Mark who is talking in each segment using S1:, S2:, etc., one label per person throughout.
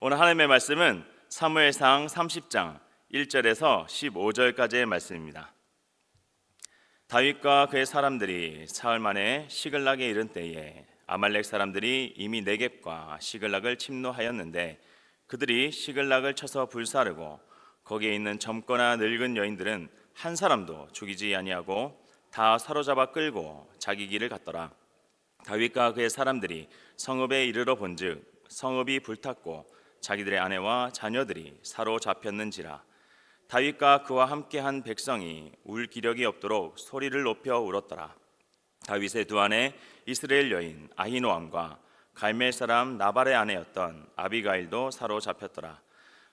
S1: 오늘 하나님의 말씀은 사무엘상 30장 1절에서 15절까지의 말씀입니다. 다윗과 그의 사람들이 사흘 만에 시글락에 이른 때에 아말렉 사람들이 이미 네겝과 시글락을 침노하였는데 그들이 시글락을 쳐서 불사르고 거기에 있는 젊거나 늙은 여인들은 한 사람도 죽이지 아니하고 다 사로잡아 끌고 자기 길을 갔더라. 다윗과 그의 사람들이 성읍에 이르러 본즉 성읍이 불탔고 자기들의 아내와 자녀들이 사로잡혔는지라. 다윗과 그와 함께한 백성이 울 기력이 없도록 소리를 높여 울었더라. 다윗의 두 아내 이스라엘 여인 아히노암과 갈멜 사람 나발의 아내였던 아비가일도 사로잡혔더라.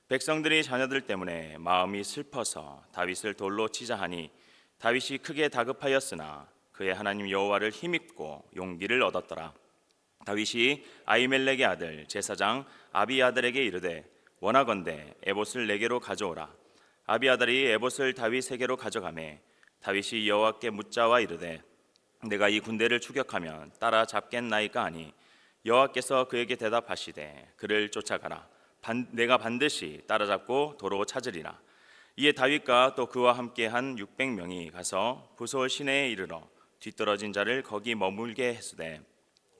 S1: 백성들이 자녀들 때문에 마음이 슬퍼서 다윗을 돌로 치자 하니 다윗이 크게 다급하였으나 그의 하나님 여호와를 힘입고 용기를 얻었더라. 다윗이 아히멜렉의 아들 제사장 아비아달에게 이르되 원하건대 에봇을 내게로 가져오라. 아비아달이 에봇을 다윗에게로 가져가매 다윗이 여호와께 묻자와 이르되 내가 이 군대를 추격하면 따라잡겠나이까 하니 여호와께서 그에게 대답하시되 그를 쫓아가라. 내가 반드시 따라잡고 도로 찾으리라. 이에 다윗과 또 그와 함께한 600명이 가서 부솔 시내에 이르러 뒤떨어진 자를 거기 머물게 했으되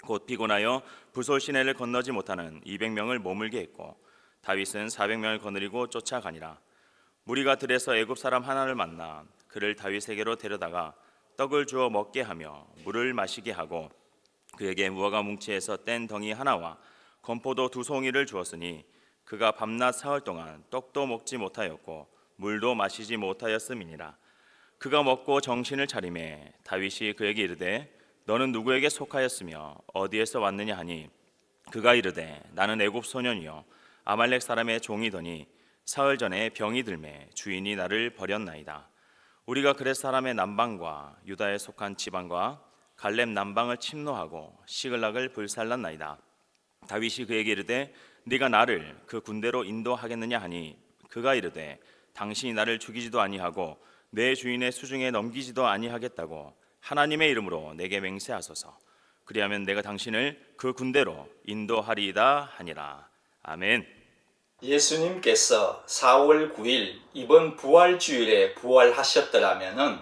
S1: 곧 피곤하여 부솔 시내를 건너지 못하는 200명을 머물게 했고 다윗은 400명을 거느리고 쫓아가니라. 무리가 들에서 애굽 사람 하나를 만나 그를 다윗에게로 데려다가 떡을 주어 먹게 하며 물을 마시게 하고 그에게 무화과 뭉치에서 뗀 덩이 하나와 건포도 2송이를 주었으니 그가 밤낮 사흘 동안 떡도 먹지 못하였고 물도 마시지 못하였음이니라. 그가 먹고 정신을 차리매 다윗이 그에게 이르되 너는 누구에게 속하였으며 어디에서 왔느냐 하니 그가 이르되 나는 애굽 소년이요 아말렉 사람의 종이더니 사흘 전에 병이 들매 주인이 나를 버렸나이다. 우리가 그렛 사람의 남방과 유다에 속한 지방과 갈렙 남방을 침노하고 시글락을 불살랐나이다. 다윗이 그에게 이르되 네가 나를 그 군대로 인도하겠느냐 하니 그가 이르되 당신이 나를 죽이지도 아니하고 내 주인의 수중에 넘기지도 아니하겠다고 하나님의 이름으로 내게 맹세하소서. 그리하면 내가 당신을 그 군대로 인도하리이다 하니라. 아멘.
S2: 예수님께서 4월 9일 이번 부활주일에 부활하셨더라면은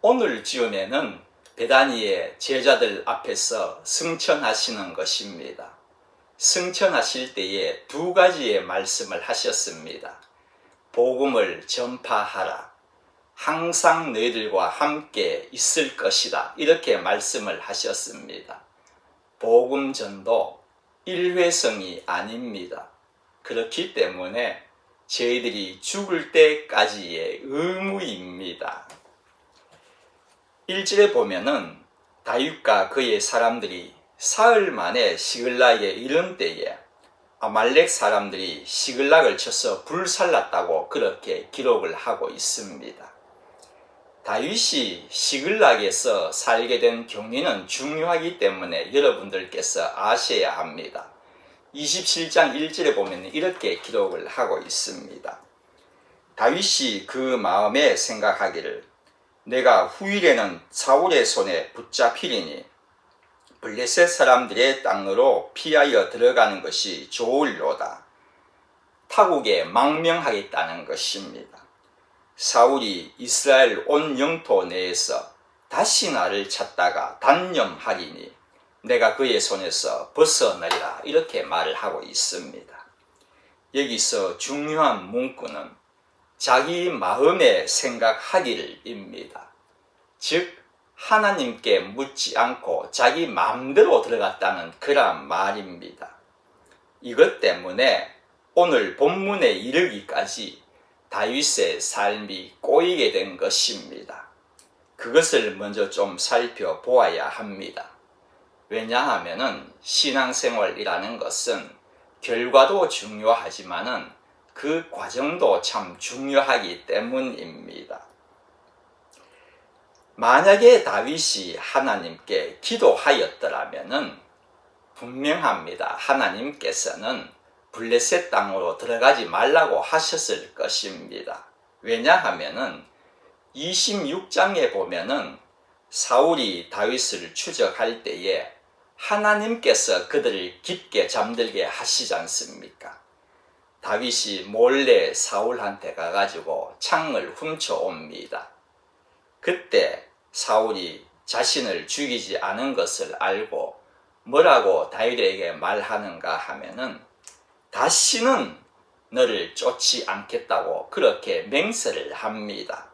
S2: 오늘 즈음에는 베다니의 제자들 앞에서 승천하시는 것입니다. 승천하실 때에 두 가지의 말씀을 하셨습니다. 복음을 전파하라. 항상 너희들과 함께 있을 것이다. 이렇게 말씀을 하셨습니다. 복음 전도 일회성이 아닙니다. 그렇기 때문에 저희들이 죽을 때까지의 의무입니다. 1절에 보면은 다윗과 그의 사람들이 사흘 만에 시글락에 이른 때에 아말렉 사람들이 시글락을 쳐서 불살랐다고 그렇게 기록을 하고 있습니다. 다윗이 시글락에서 살게 된 경위는 중요하기 때문에 여러분들께서 아셔야 합니다. 27장 1절에 보면 이렇게 기록을 하고 있습니다. 다윗이 그 마음에 생각하기를 내가 후일에는 사울의 손에 붙잡히리니 블레셋 사람들의 땅으로 피하여 들어가는 것이 좋을로다. 타국에 망명하겠다는 것입니다. 사울이 이스라엘 온 영토 내에서 다시 나를 찾다가 단념하리니 내가 그의 손에서 벗어나리라. 이렇게 말을 하고 있습니다. 여기서 중요한 문구는 자기 마음에 생각하기를입니다. 즉 하나님께 묻지 않고 자기 마음대로 들어갔다는 그런 말입니다. 이것 때문에 오늘 본문에 이르기까지 다윗의 삶이 꼬이게 된 것입니다. 그것을 먼저 좀 살펴보아야 합니다. 왜냐하면 신앙생활이라는 것은 결과도 중요하지만은 그 과정도 참 중요하기 때문입니다. 만약에 다윗이 하나님께 기도하였더라면은 분명합니다. 하나님께서는 블레셋 땅으로 들어가지 말라고 하셨을 것입니다. 왜냐하면은 26장에 보면은 사울이 다윗을 추적할 때에 하나님께서 그들을 깊게 잠들게 하시지 않습니까? 다윗이 몰래 사울한테 가가지고 창을 훔쳐옵니다. 그때 사울이 자신을 죽이지 않은 것을 알고 뭐라고 다윗에게 말하는가 하면은 다시는 너를 쫓지 않겠다고 그렇게 맹세를 합니다.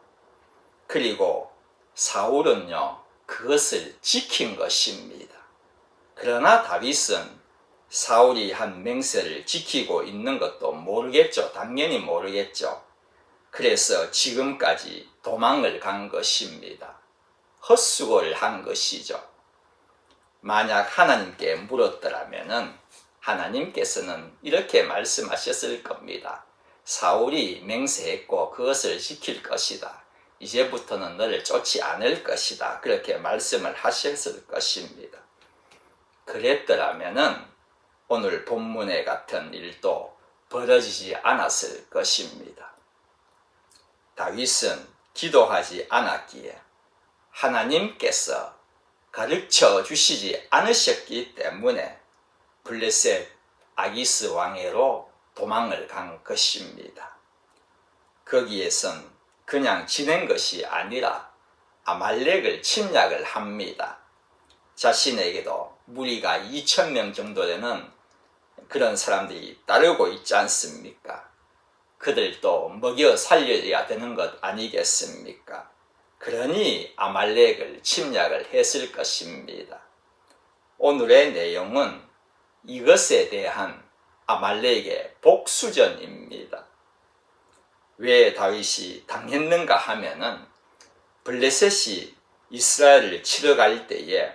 S2: 그리고 사울은요, 그것을 지킨 것입니다. 그러나 다윗은 사울이 한 맹세를 지키고 있는 것도 모르겠죠. 당연히 모르겠죠. 그래서 지금까지 도망을 간 것입니다. 헛수고를 한 것이죠. 만약 하나님께 물었더라면은 하나님께서는 이렇게 말씀하셨을 겁니다. 사울이 맹세했고 그것을 지킬 것이다. 이제부터는 너를 쫓지 않을 것이다. 그렇게 말씀을 하셨을 것입니다. 그랬더라면은 오늘 본문에 같은 일도 벌어지지 않았을 것입니다. 다윗은 기도하지 않았기에 하나님께서 가르쳐 주시지 않으셨기 때문에 블레셋 아기스 왕에로 도망을 간 것입니다. 거기에선 그냥 지낸 것이 아니라 아말렉을 침략을 합니다. 자신에게도 무리가 2,000명 정도 되는 그런 사람들이 따르고 있지 않습니까? 그들도 먹여 살려야 되는 것 아니겠습니까? 그러니 아말렉을 침략을 했을 것입니다. 오늘의 내용은 이것에 대한 아말렉의 복수전입니다. 왜 다윗이 당했는가 하면은 블레셋이 이스라엘을 치러 갈 때에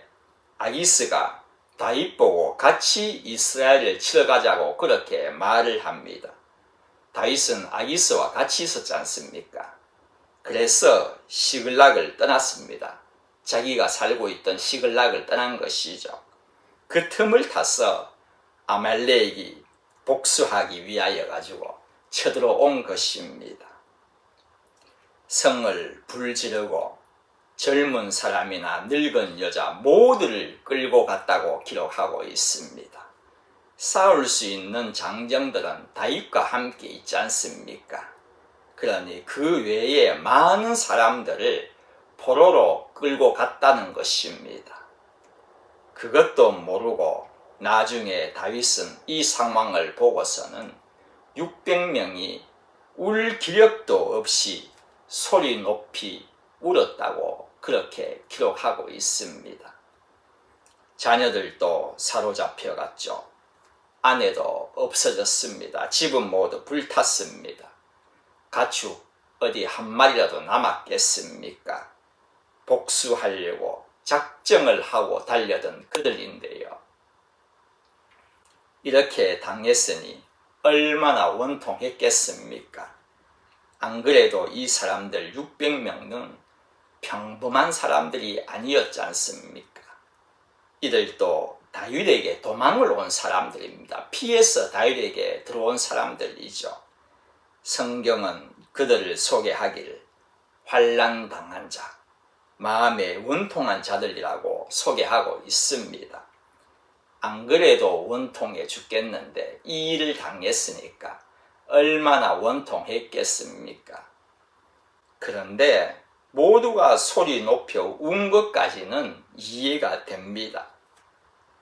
S2: 아기스가 다윗 보고 같이 이스라엘을 치러 가자고 그렇게 말을 합니다. 다윗은 아기스와 같이 있었지 않습니까? 그래서 시글락을 떠났습니다. 자기가 살고 있던 시글락을 떠난 것이죠. 그 틈을 타서 아말렉이 복수하기 위하여 가지고 쳐들어온 것입니다. 성을 불지르고 젊은 사람이나 늙은 여자 모두를 끌고 갔다고 기록하고 있습니다. 싸울 수 있는 장정들은 다윗과 함께 있지 않습니까? 그러니 그 외에 많은 사람들을 포로로 끌고 갔다는 것입니다. 그것도 모르고 나중에 다윗은 이 상황을 보고서는 600명이 울 기력도 없이 소리 높이 울었다고 그렇게 기록하고 있습니다. 자녀들도 사로잡혀 갔죠. 아내도 없어졌습니다. 집은 모두 불탔습니다. 가축 어디 한 마리라도 남았겠습니까? 복수하려고 작정을 하고 달려든 그들인데요. 이렇게 당했으니 얼마나 원통했겠습니까? 안 그래도 이 사람들 600명은 평범한 사람들이 아니었지 않습니까? 이들도 다윗에게 도망을 온 사람들입니다. 피해서 다윗에게 들어온 사람들이죠. 성경은 그들을 소개하기를 환난당한 자, 마음에 원통한 자들이라고 소개하고 있습니다. 안 그래도 원통해 죽겠는데 이 일을 당했으니까 얼마나 원통했겠습니까? 그런데 모두가 소리 높여 운 것까지는 이해가 됩니다.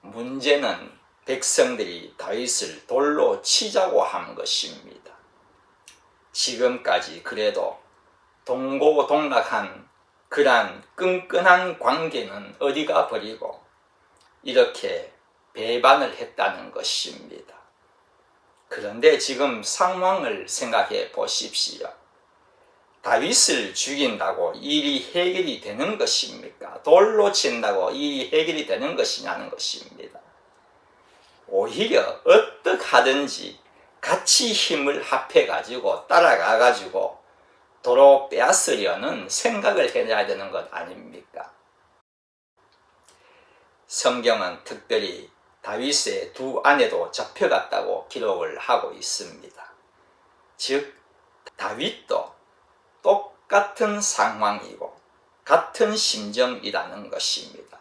S2: 문제는 백성들이 다윗을 돌로 치자고 한 것입니다. 지금까지 그래도 동고동락한 그러한 끈끈한 관계는 어디가 버리고 이렇게 배반을 했다는 것입니다. 그런데 지금 상황을 생각해 보십시오. 다윗을 죽인다고 일이 해결이 되는 것입니까? 돌로 친다고 일이 해결이 되는 것이냐는 것입니다. 오히려 어떻게 하든지 같이 힘을 합해 가지고 따라가 가지고 도로 빼앗으려는 생각을 해야 되는 것 아닙니까? 성경은 특별히 다윗의 두 아내도 잡혀갔다고 기록을 하고 있습니다. 즉 다윗도 똑같은 상황이고 같은 심정이라는 것입니다.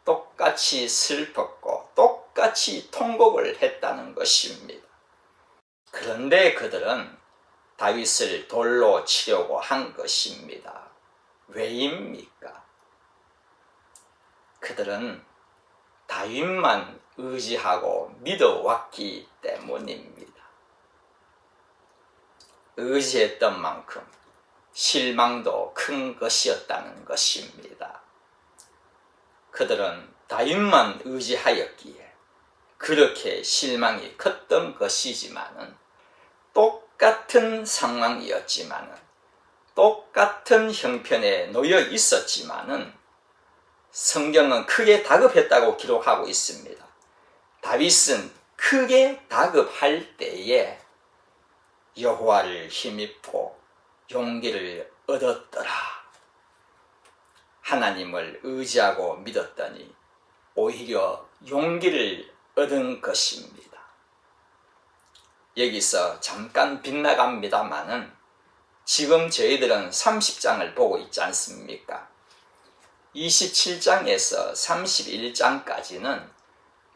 S2: 똑같이 슬펐고 똑같이 통곡을 했다는 것입니다. 그런데 그들은 다윗을 돌로 치려고 한 것입니다. 왜입니까? 그들은 다윗만 의지하고 믿어왔기 때문입니다. 의지했던 만큼 실망도 큰 것이었다는 것입니다. 그들은 다윗만 의지하였기에 그렇게 실망이 컸던 것이지만은 똑같은 상황이었지만은 똑같은 형편에 놓여 있었지만은 성경은 크게 다급했다고 기록하고 있습니다. 다윗은 크게 다급할 때에 여호와를 힘입고 용기를 얻었더라. 하나님을 의지하고 믿었더니 오히려 용기를 얻은 것입니다. 여기서 잠깐 빗나갑니다마는 지금 저희들은 30장을 보고 있지 않습니까? 27장에서 31장까지는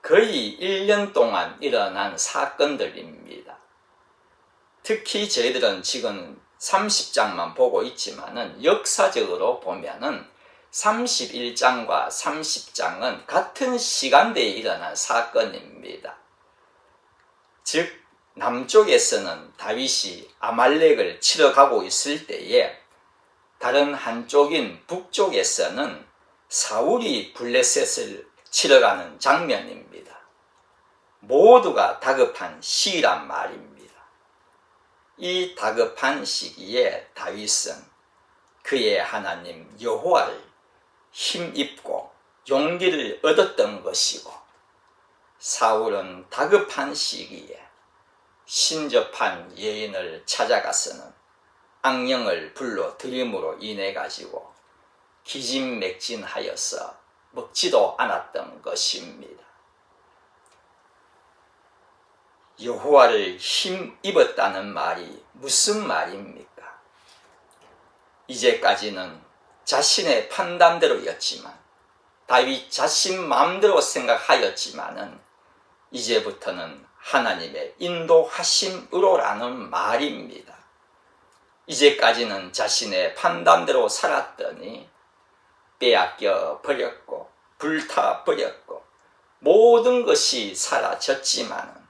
S2: 거의 1년 동안 일어난 사건들입니다. 특히 저희들은 지금 30장만 보고 있지만은 역사적으로 보면은 31장과 30장은 같은 시간대에 일어난 사건입니다. 즉 남쪽에서는 다윗이 아말렉을 치러 가고 있을 때에 다른 한쪽인 북쪽에서는 사울이 블레셋을 치러 가는 장면입니다. 모두가 다급한 시기란 말입니다. 이 다급한 시기에 다윗은 그의 하나님 여호와를 힘입고 용기를 얻었던 것이고, 사울은 다급한 시기에 신접한 여인을 찾아가서는 악령을 불러 들임으로 인해 가지고 기진맥진하여서 먹지도 않았던 것입니다. 여호와를 힘입었다는 말이 무슨 말입니까? 이제까지는 자신의 판단대로였지만, 다윗 자신 마음대로 생각하였지만은 이제부터는 하나님의 인도하심으로라는 말입니다. 이제까지는 자신의 판단대로 살았더니 빼앗겨 버렸고 불타 버렸고 모든 것이 사라졌지만,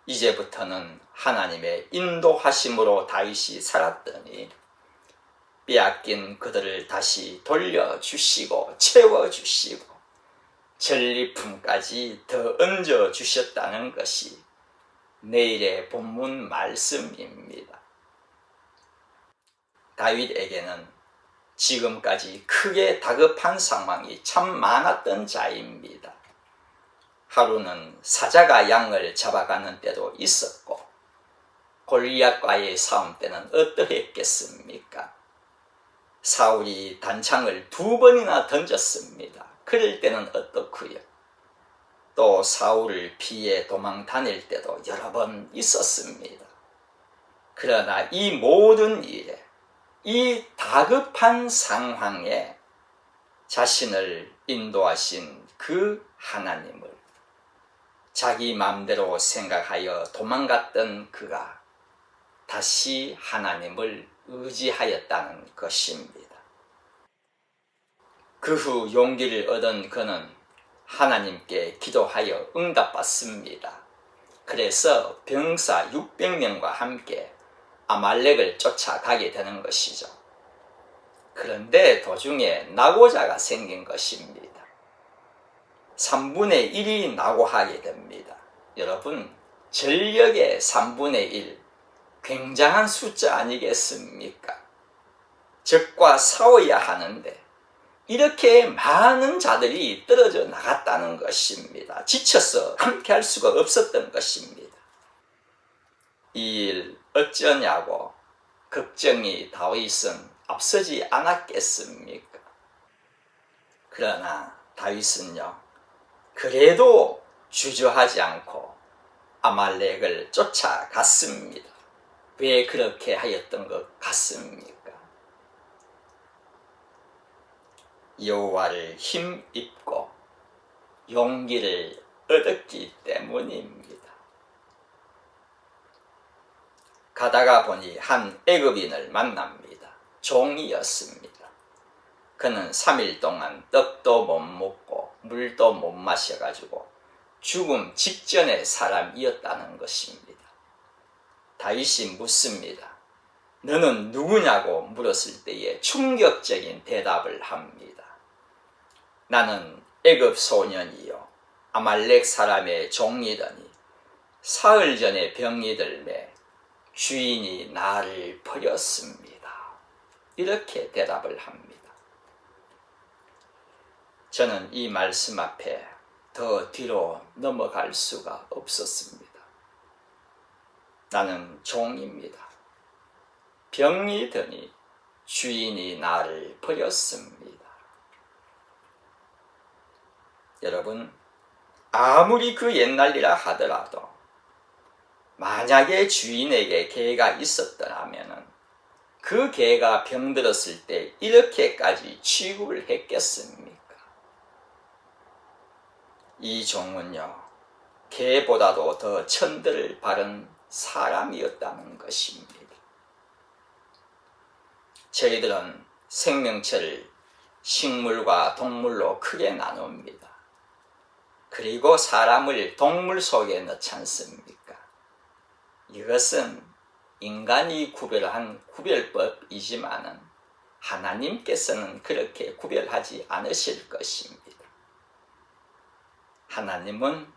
S2: 이제부터는 하나님의 인도하심으로 다윗이 살았더니 빼앗긴 그들을 다시 돌려주시고 채워주시고 전리품까지 더 얹어주셨다는 것이 내일의 본문 말씀입니다. 다윗에게는 지금까지 크게 다급한 상황이 참 많았던 자입니다. 하루는 사자가 양을 잡아가는 때도 있었고, 골리앗과의 싸움 때는 어떠했겠습니까? 사울이 단창을 2번이나 던졌습니다. 그럴 때는 어떻고요? 또 사울을 피해 도망 다닐 때도 여러 번 있었습니다. 그러나 이 모든 일에, 이 다급한 상황에 자신을 인도하신 그 하나님을 자기 마음대로 생각하여 도망갔던 그가 다시 하나님을 의지하였다는 것입니다. 그 후 용기를 얻은 그는 하나님께 기도하여 응답받습니다. 그래서 병사 600명과 함께 아말렉을 쫓아가게 되는 것이죠. 그런데 도중에 낙오자가 생긴 것입니다. 3분의 1이 낙오하게 됩니다. 여러분, 전력의 3분의 1, 굉장한 숫자 아니겠습니까? 적과 싸워야 하는데 이렇게 많은 자들이 떨어져 나갔다는 것입니다. 지쳐서 함께 할 수가 없었던 것입니다. 이 일 어쩌냐고 걱정이 다윗은 앞서지 않았겠습니까? 그러나 다윗은요, 그래도 주저하지 않고 아말렉을 쫓아갔습니다. 왜 그렇게 하였던 것 같습니까? 여호와를 힘입고 용기를 얻었기 때문입니다. 가다가 보니 한 애굽인을 만납니다. 종이었습니다. 그는 3일 동안 떡도 못 먹고 물도 못 마셔가지고 죽음 직전의 사람이었다는 것입니다. 다윗이 묻습니다. 너는 누구냐고 물었을 때에 충격적인 대답을 합니다. 나는 애굽 소년이요 아말렉 사람의 종이더니 사흘 전에 병이 들매 주인이 나를 버렸습니다. 이렇게 대답을 합니다. 저는 이 말씀 앞에 더 뒤로 넘어갈 수가 없었습니다. 나는 종입니다. 병이 드니 주인이 나를 버렸습니다. 여러분, 아무리 그 옛날이라 하더라도 만약에 주인에게 개가 있었더라면 그 개가 병들었을 때 이렇게까지 취급을 했겠습니까? 이 종은요, 개보다도 더 천들을 바른 사람이었다는 것입니다. 저희들은 생명체를 식물과 동물로 크게 나눕니다. 그리고 사람을 동물 속에 넣지 않습니까? 이것은 인간이 구별한 구별법이지만은 하나님께서는 그렇게 구별하지 않으실 것입니다. 하나님은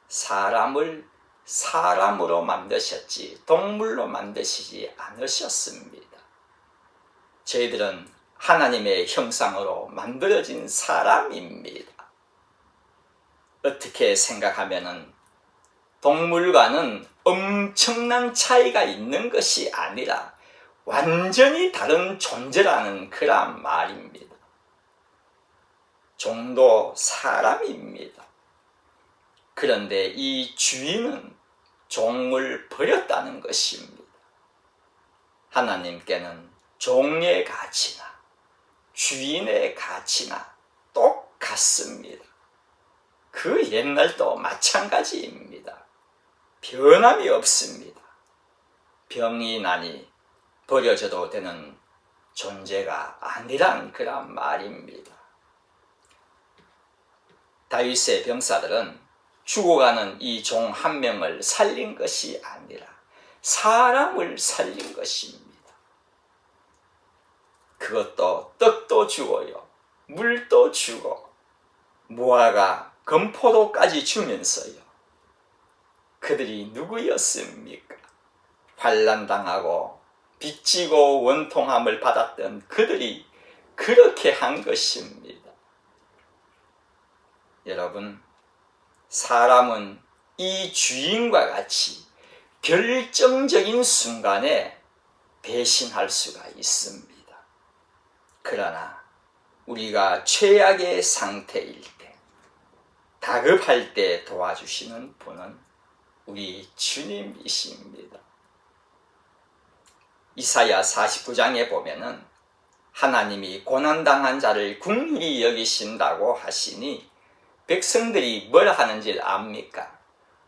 S2: 사람을 사람으로 만드셨지 동물로 만드시지 않으셨습니다. 저희들은 하나님의 형상으로 만들어진 사람입니다. 어떻게 생각하면은 동물과는 엄청난 차이가 있는 것이 아니라 완전히 다른 존재라는 그런 말입니다. 종도 사람입니다. 그런데 이 주인은 종을 버렸다는 것입니다. 하나님께는 종의 가치나 주인의 가치나 똑같습니다. 그 옛날도 마찬가지입니다. 변함이 없습니다. 병이 나니 버려져도 되는 존재가 아니란 그런 말입니다. 다윗의 병사들은 죽어가는 이 종 한 명을 살린 것이 아니라 사람을 살린 것입니다. 그것도 떡도 주고요, 물도 주고 무화과, 건포도까지 주면서요. 그들이 누구였습니까? 환난당하고 빚지고 원통함을 받았던 그들이 그렇게 한 것입니다. 여러분, 사람은 이 주인과 같이 결정적인 순간에 배신할 수가 있습니다. 그러나 우리가 최악의 상태일 때, 다급할 때 도와주시는 분은 우리 주님이십니다. 이사야 49장에 보면은 하나님이 고난당한 자를 긍휼히 여기신다고 하시니 백성들이 뭘 하는지 압니까?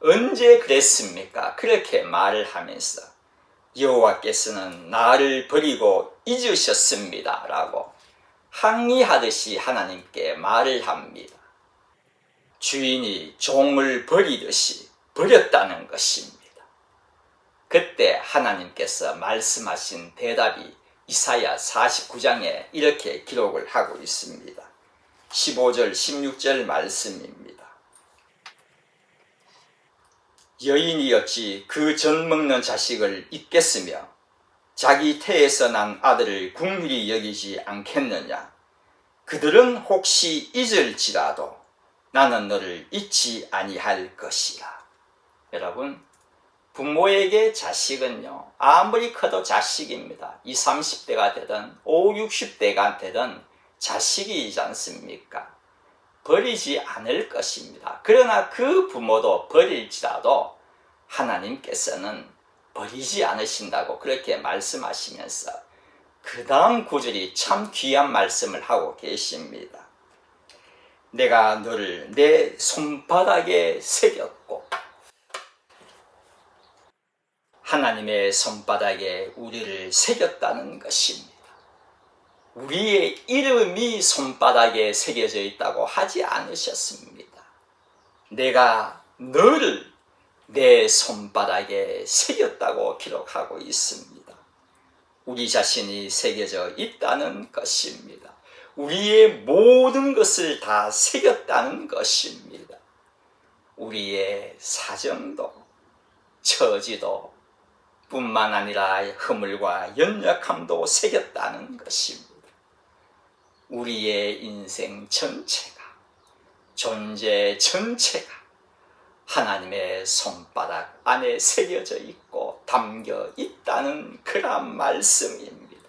S2: 언제 그랬습니까? 그렇게 말을 하면서 여호와께서는 나를 버리고 잊으셨습니다 라고 항의하듯이 하나님께 말을 합니다. 주인이 종을 버리듯이 버렸다는 것입니다. 그때 하나님께서 말씀하신 대답이 이사야 49장에 이렇게 기록을 하고 있습니다. 15절 16절 말씀입니다. 여인이 어찌 그 젖 먹는 자식을 잊겠으며 자기 태에서 난 아들을 긍휼히 여기지 않겠느냐. 그들은 혹시 잊을지라도 나는 너를 잊지 아니할 것이라. 여러분, 부모에게 자식은요, 아무리 커도 자식입니다. 20, 30대가 되든 50, 60대가 되든 자식이지 않습니까? 버리지 않을 것입니다. 그러나 그 부모도 버릴지라도 하나님께서는 버리지 않으신다고 그렇게 말씀하시면서 그 다음 구절이 참 귀한 말씀을 하고 계십니다. 내가 너를 내 손바닥에 새겼고 하나님의 손바닥에 우리를 새겼다는 것입니다. 우리의 이름이 손바닥에 새겨져 있다고 하지 않으셨습니다. 내가 너를 내 손바닥에 새겼다고 기록하고 있습니다. 우리 자신이 새겨져 있다는 것입니다. 우리의 모든 것을 다 새겼다는 것입니다. 우리의 사정도 처지도 뿐만 아니라 허물과 연약함도 새겼다는 것입니다. 우리의 인생 전체가, 존재 전체가 하나님의 손바닥 안에 새겨져 있고 담겨 있다는 그런 말씀입니다.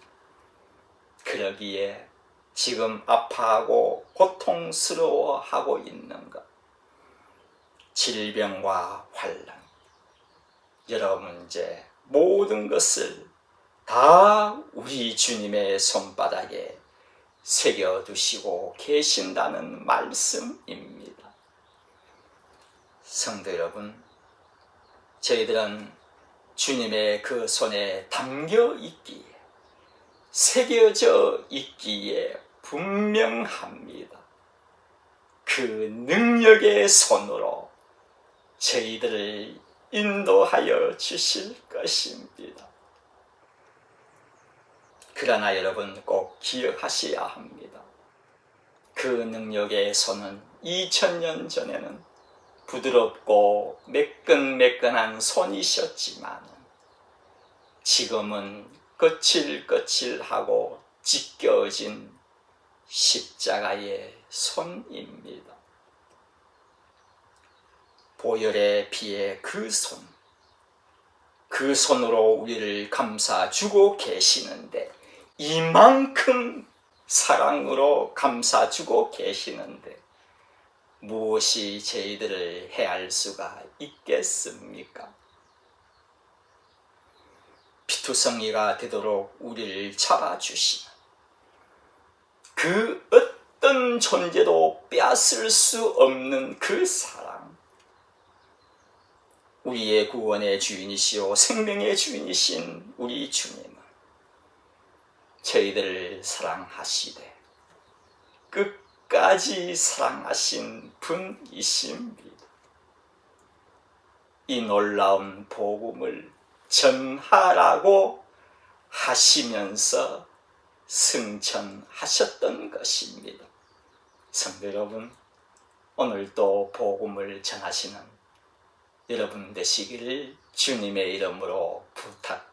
S2: 그러기에 지금 아파하고 고통스러워하고 있는 것, 질병과 환난, 여러 문제, 모든 것을 다 우리 주님의 손바닥에 새겨두시고 계신다는 말씀입니다. 성도 여러분, 저희들은 주님의 그 손에 담겨 있기에, 새겨져 있기에 분명합니다. 그 능력의 손으로 저희들을 인도하여 주실 것입니다. 그러나 여러분 꼭 기억하셔야 합니다. 그 능력의 손은 2000년 전에는 부드럽고 매끈매끈한 손이셨지만 지금은 거칠거칠하고 찢겨진 십자가의 손입니다. 보혈의 피의 그 손, 그 손으로 우리를 감싸주고 계시는데, 이만큼 사랑으로 감싸주고 계시는데 무엇이 저희들을 해할 수가 있겠습니까? 피투성이가 되도록 우리를 잡아주시는 그 어떤 존재도 빼앗을 수 없는 그 사랑, 우리의 구원의 주인이시오 생명의 주인이신 우리 주님은 저희들을 사랑하시되 끝까지 사랑하신 분이십니다. 이 놀라운 복음을 전하라고 하시면서 승천하셨던 것입니다. 성도 여러분, 오늘도 복음을 전하시는 여러분 되시기를 주님의 이름으로 부탁드립니다.